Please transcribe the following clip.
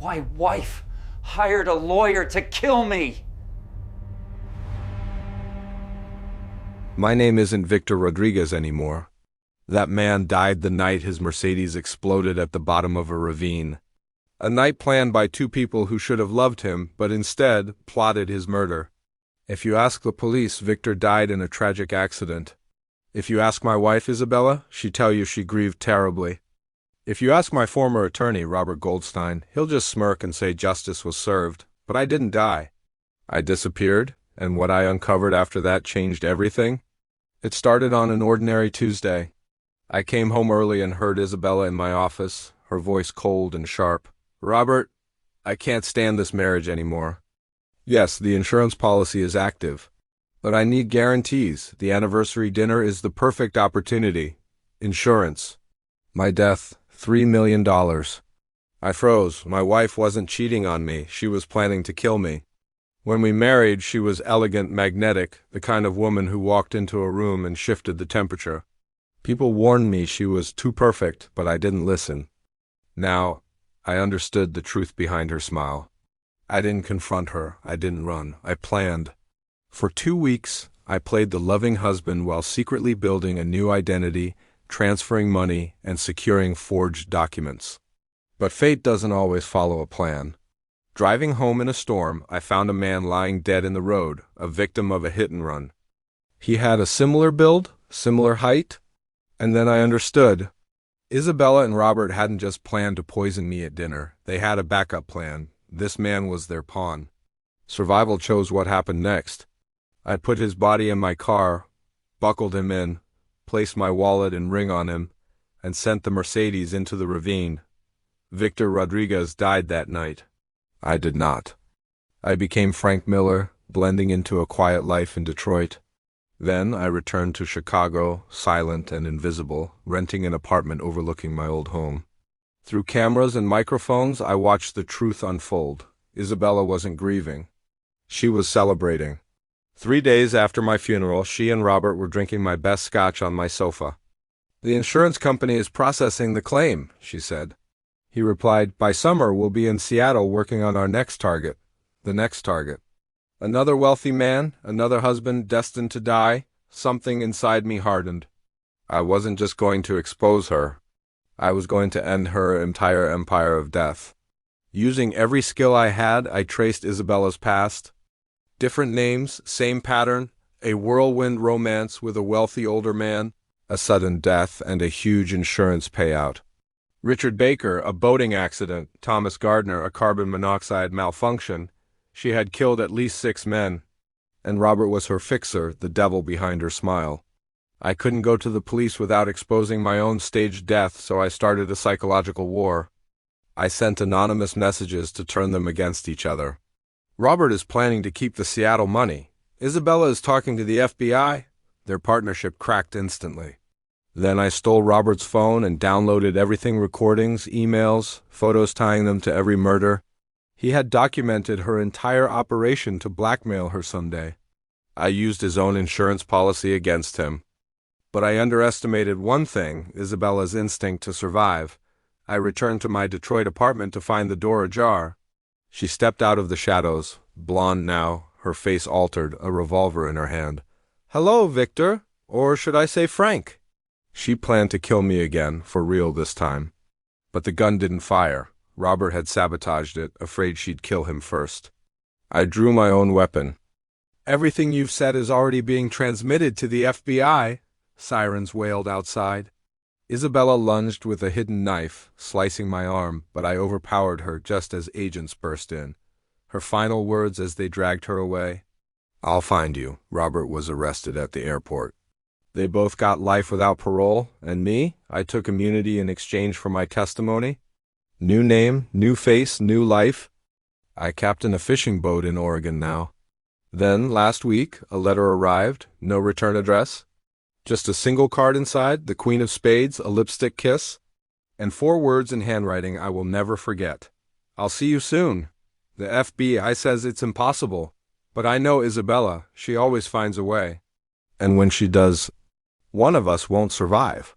My wife hired a lawyer to kill me. My name isn't Victor Rodriguez anymore. That man died the night his Mercedes exploded at the bottom of a ravine. A night planned by two people who should have loved him, but instead plotted his murder. If you ask the police, Victor died in a tragic accident. If you ask my wife, Isabella, she'd tell you she grieved terribly. If you ask my former attorney, Robert Goldstein, he'll just smirk and say justice was served, but I didn't die. I disappeared, and what I uncovered after that changed everything. It started on an ordinary Tuesday. I came home early and heard Isabella in my office, her voice cold and sharp. "Robert, I can't stand this marriage anymore. Yes, the insurance policy is active, but I need guarantees. The anniversary dinner is the perfect opportunity. Insurance. My death, $3 million. I froze. My wife wasn't cheating on me. She was planning to kill me. When we married, she was elegant, magnetic, the kind of woman who walked into a room and shifted the temperature. People warned me she was too perfect, but I didn't listen. Now, I understood the truth behind her smile. I didn't confront her. I didn't run. I planned. For 2 weeks, I played the loving husband while secretly building a new identity, transferring money, and securing forged documents. But fate doesn't always follow a plan. Driving home in a storm, I found a man lying dead in the road, a victim of a hit-and-run. He had a similar build, similar height, and then I understood. Isabella and Robert hadn't just planned to poison me at dinner. They had a backup plan. This man was their pawn. Survival chose what happened next. I put his body in my car, buckled him in, placed my wallet and ring on him, and sent the Mercedes into the ravine. Victor Rodriguez died that night. I did not. I became Frank Miller, blending into a quiet life in Detroit. Then I returned to Chicago, silent and invisible, renting an apartment overlooking my old home. Through cameras and microphones, I watched the truth unfold. Isabella wasn't grieving. She was celebrating. 3 days after my funeral, she and Robert were drinking my best scotch on my sofa. "The insurance company is processing the claim," she said. He replied, "By summer, we'll be in Seattle working on our next target." The next target. Another wealthy man, another husband destined to die. Something inside me hardened. I wasn't just going to expose her. I was going to end her entire empire of death. Using every skill I had, I traced Isabella's past. Different names, same pattern, a whirlwind romance with a wealthy older man, a sudden death, and a huge insurance payout. Richard Baker, a boating accident. Thomas Gardner, a carbon monoxide malfunction. She had killed at least 6 men. And Robert was her fixer, the devil behind her smile. I couldn't go to the police without exposing my own staged death, so I started a psychological war. I sent anonymous messages to turn them against each other. Robert is planning to keep the Seattle money. Isabella is talking to the FBI. Their partnership cracked instantly. Then I stole Robert's phone and downloaded everything: recordings, emails, photos tying them to every murder. He had documented her entire operation to blackmail her someday. I used his own insurance policy against him. But I underestimated one thing: Isabella's instinct to survive. I returned to my Detroit apartment to find the door ajar. She stepped out of the shadows, blonde now, her face altered, a revolver in her hand. "Hello, Victor. Or should I say Frank?" She planned to kill me again, for real this time. But the gun didn't fire. Robert had sabotaged it, afraid she'd kill him first. I drew my own weapon. "Everything you've said is already being transmitted to the FBI," sirens wailed outside. Isabella lunged with a hidden knife, slicing my arm, but I overpowered her just as agents burst in. Her final words as they dragged her away: "I'll find you." Robert was arrested at the airport. They both got life without parole, and me, I took immunity in exchange for my testimony. New name, new face, new life. I captain a fishing boat in Oregon now. Then, last week, a letter arrived, no return address. Just a single card inside, the Queen of Spades, a lipstick kiss, and 4 words in handwriting I will never forget. "I'll see you soon. The FBI says it's impossible, but I know Isabella, she always finds a way. And when she does, one of us won't survive."